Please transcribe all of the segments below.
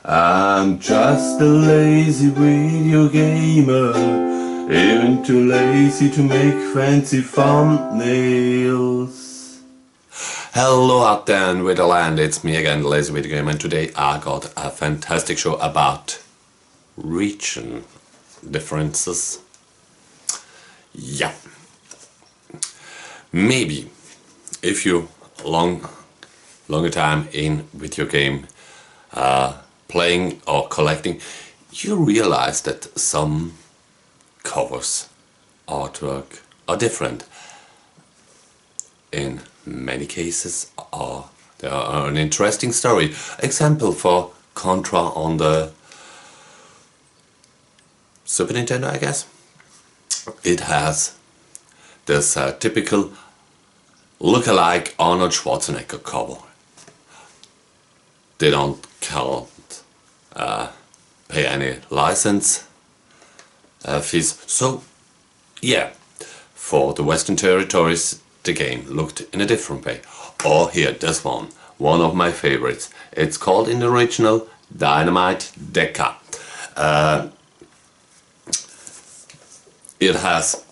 I'm just a lazy video gamer, even too lazy to make fancy thumbnails. Hello out there in Witherland, it's me again, the lazy video gamer, and today I got a fantastic show about region differences. Yeah. Maybe if you longer time in video game playing or collecting, you realize that some covers, artwork are different. In many cases there are an interesting story. Example for Contra on the Super Nintendo, I guess. It has this typical look-alike Arnold Schwarzenegger cover. They can't pay any license fees. So yeah, for the Western territories the game looked in a different way. Or here, this one of my favorites. It's called in the original Dynamite Deca. It has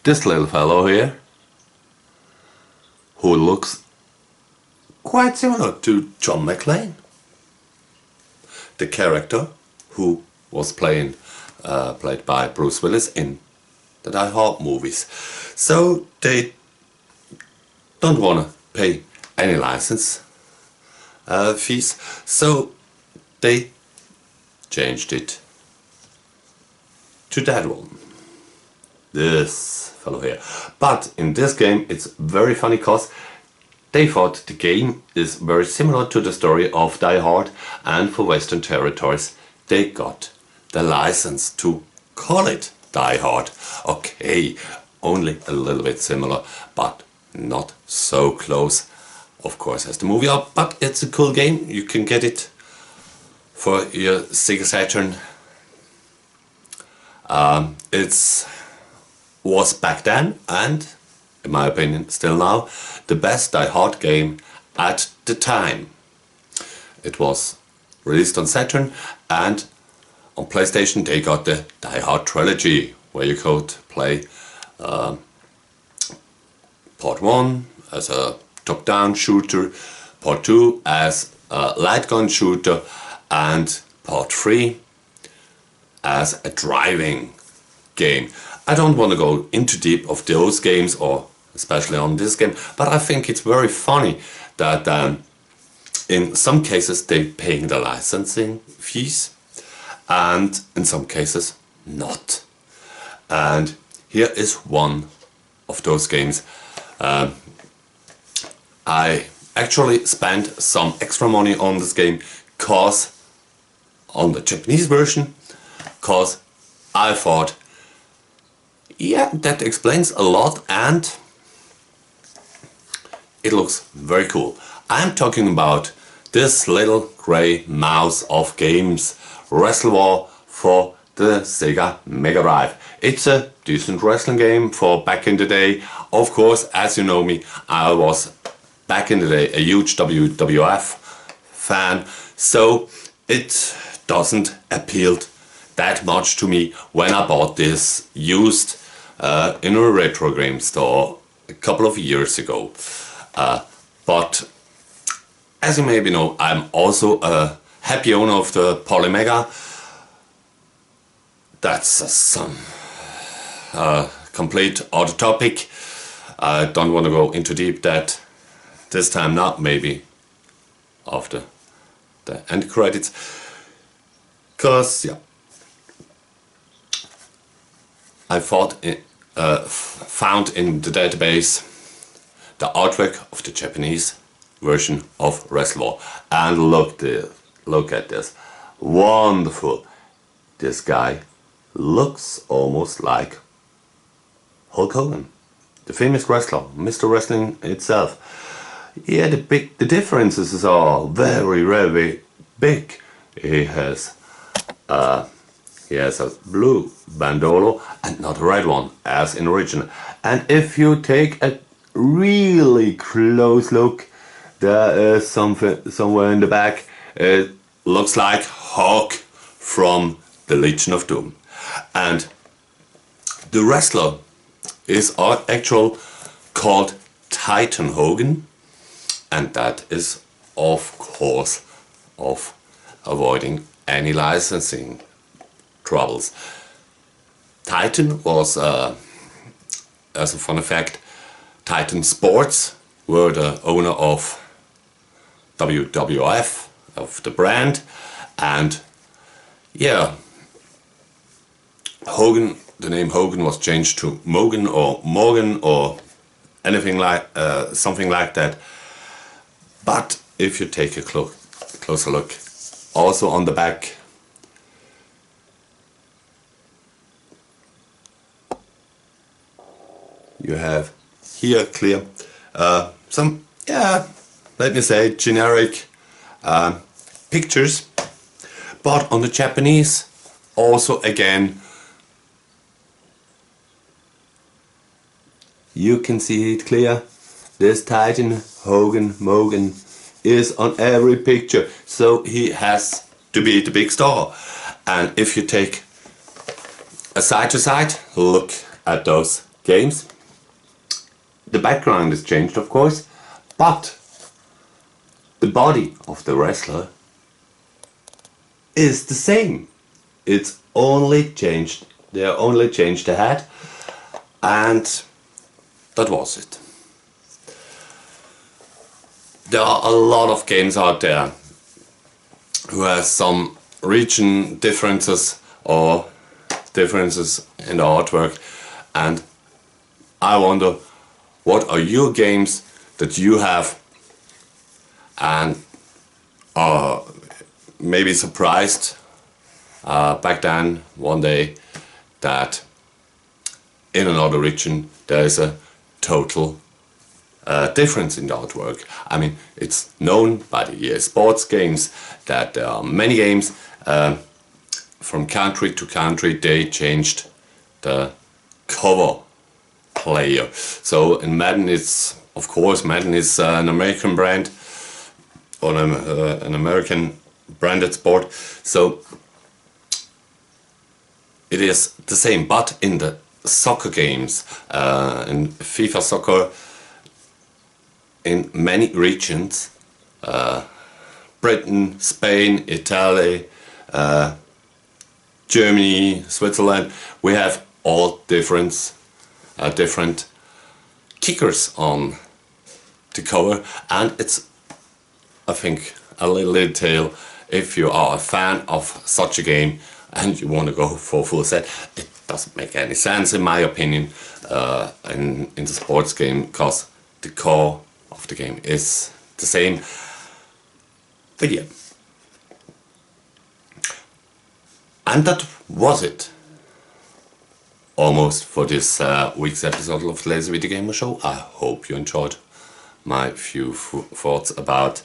this little fellow here who looks quite similar to John McClane, the character who was played by Bruce Willis in the Die Hard movies. So they don't want to pay any license fees, so they changed it to that one, this fellow here. But in this game it's very funny because they thought the game is very similar to the story of Die Hard, and for Western territories they got the license to call it Die Hard. Okay, only a little bit similar, but not so close, of course, as the movie are. But it's a cool game. You can get it for your Sega Saturn. It was back then, and in my opinion still now, the best Die Hard game at the time. It was released on Saturn, and on PlayStation they got the Die Hard trilogy, where you could play part 1 as a top-down shooter, part 2 as a light gun shooter, and part 3 as a driving game. I don't want to go into deep of those games, or especially on this game, but I think it's very funny that in some cases they're paying the licensing fees and in some cases not. And here is one of those games. I actually spent some extra money on this game on the Japanese version, cause I thought, yeah, that explains a lot and it looks very cool. I'm talking about this little grey mouse of games, Wrestle War for the Sega Mega Drive. It's a decent wrestling game for back in the day. Of course, as you know me, I was back in the day a huge WWF fan, so it doesn't appeal that much to me when I bought this used in a retro game store a couple of years ago. But as you maybe know, I'm also a happy owner of the Polymega. That's some complete other topic. I don't want to go into deep that this time, not maybe after the end credits, cause yeah, I found in the database the artwork of the Japanese version of Wrestle War, and look at this, wonderful. This guy looks almost like Hulk Hogan, the famous wrestler, Mr. Wrestling itself. Yeah, the differences are very, very big. He has a blue bandolo and not a red one as in original. And if you take a really close look, there is something somewhere in the back. It looks like Hawk from the Legion of Doom. And the wrestler is actual called Titan Hogan, and that is of course of avoiding any licensing troubles. Titan was, as a fun fact, Titan Sports were the owner of WWF, of the brand, and yeah, Hogan, the name Hogan was changed to Mogan or Morgan or anything like, something like that. But if you take a closer look, also on the back, you have here clear some, yeah, let me say generic pictures, but on the Japanese also again you can see it clear. This Titan Hogan Mogan is on every picture, so he has to be the big star. And if you take a side to side look at those games, the background is changed of course, but the body of the wrestler is the same. It's only changed, they only changed the head, and that was it. There are a lot of games out there who have some region differences or differences in the artwork, and I wonder, what are your games that you have and are maybe surprised back then one day that in another region there is a total difference in the artwork. I mean, it's known by the EA Sports games that there are many games from country to country they changed the cover player. So in Madden, it's of course Madden is an American brand or an American branded sport, so it is the same. But in the soccer games, in FIFA soccer, in many regions, Britain, Spain, Italy, Germany, Switzerland, we have all different kickers on the cover, and it's, I think, a little detail. If you are a fan of such a game and you want to go for a full set, it doesn't make any sense in my opinion in the sports game, because the core of the game is the same. But yeah, and that was it almost for this week's episode of the Lazy Video Gamer Show. I hope you enjoyed my few thoughts about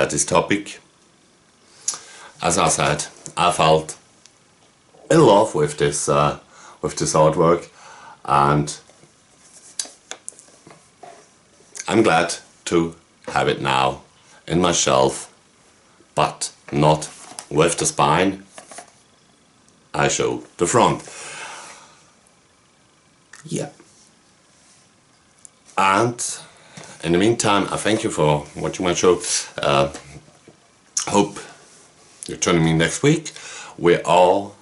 this topic. As I said, I felt in love with this artwork, and I'm glad to have it now in my shelf, but not with the spine. I show the front. Yeah. And in the meantime, I thank you for watching my show. Hope you're joining me next week. We're all,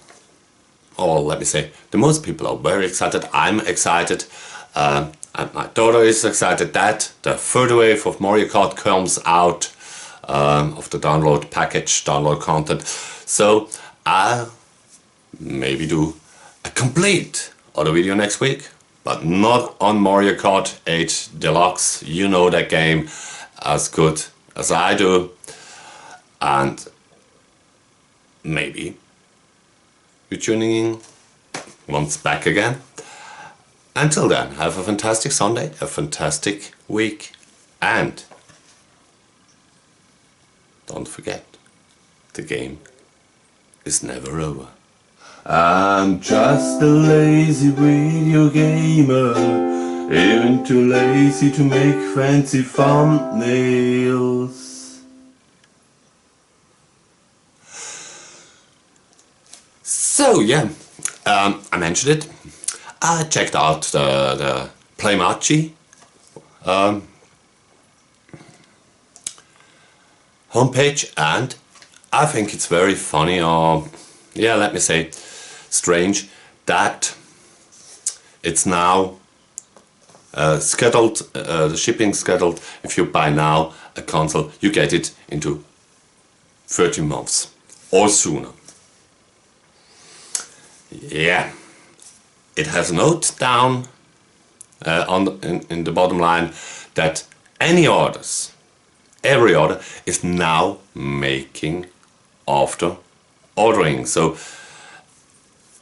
or let me say, the most people are very excited. I'm excited. And my daughter is excited that the third wave of Mario Kart comes out of the download package, download content. So I'll maybe do a complete other video next week, but not on Mario Kart 8 Deluxe. You know that game as good as I do, and maybe you're tuning in once back again. Until then, have a fantastic Sunday, a fantastic week, and don't forget, the game is never over. I'm just a lazy video gamer, even too lazy to make fancy thumbnails. So yeah, I mentioned it. I checked out the Playmachi homepage, and I think it's very funny, or yeah, let me say strange, that it's now scheduled, the shipping scheduled. If you buy now a console, you get it into 13 months or sooner. Yeah, it has a note down in the bottom line that any orders, every order is now making after ordering. So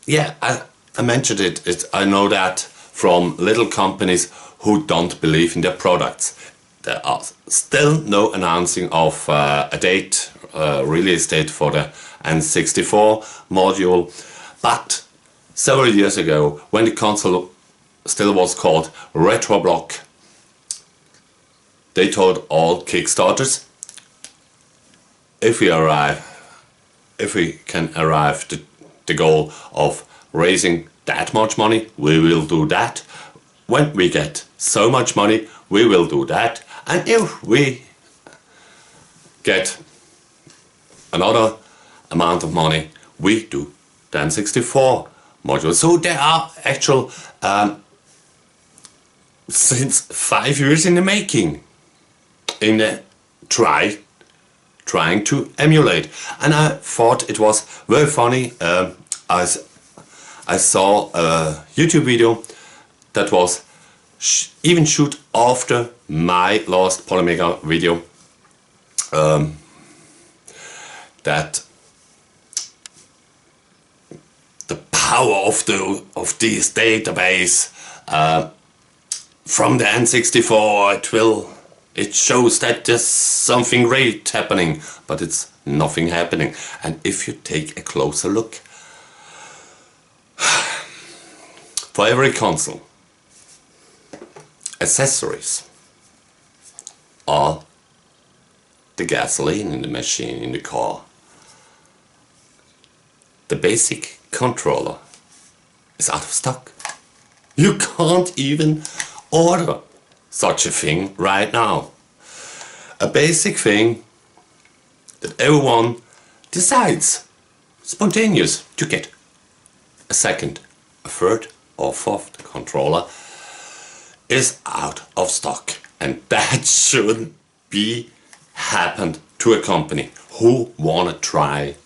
yeah, I mentioned it. I know that from little companies who don't believe in their products. There are still no announcing of a date, release date for the N64 module. But several years ago, when the console still was called Retroblock, they told all Kickstarters, if we can arrive to the goal of raising that much money, we will do that. When we get so much money, we will do that. And if we get another amount of money, we do the N64 module. So there are actual since 5 years in the making, in the trying to emulate. And I thought it was very funny. I saw a YouTube video that was even shoot after my last Polymega video, that the power of this database from the N64, it shows that there's something great happening, but it's nothing happening. And if you take a closer look, for every console, accessories are the gasoline in the machine, in the car. The basic controller is out of stock. You can't even order such a thing right now. A basic thing that everyone decides, spontaneous, to get a second, a third or fourth controller is out of stock. And that shouldn't be happened to a company who wanna try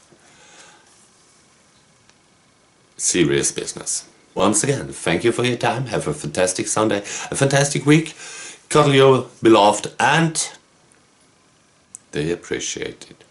serious business. Once again, thank you for your time. Have a fantastic Sunday, a fantastic week. Cuddle your beloved, and they appreciate it.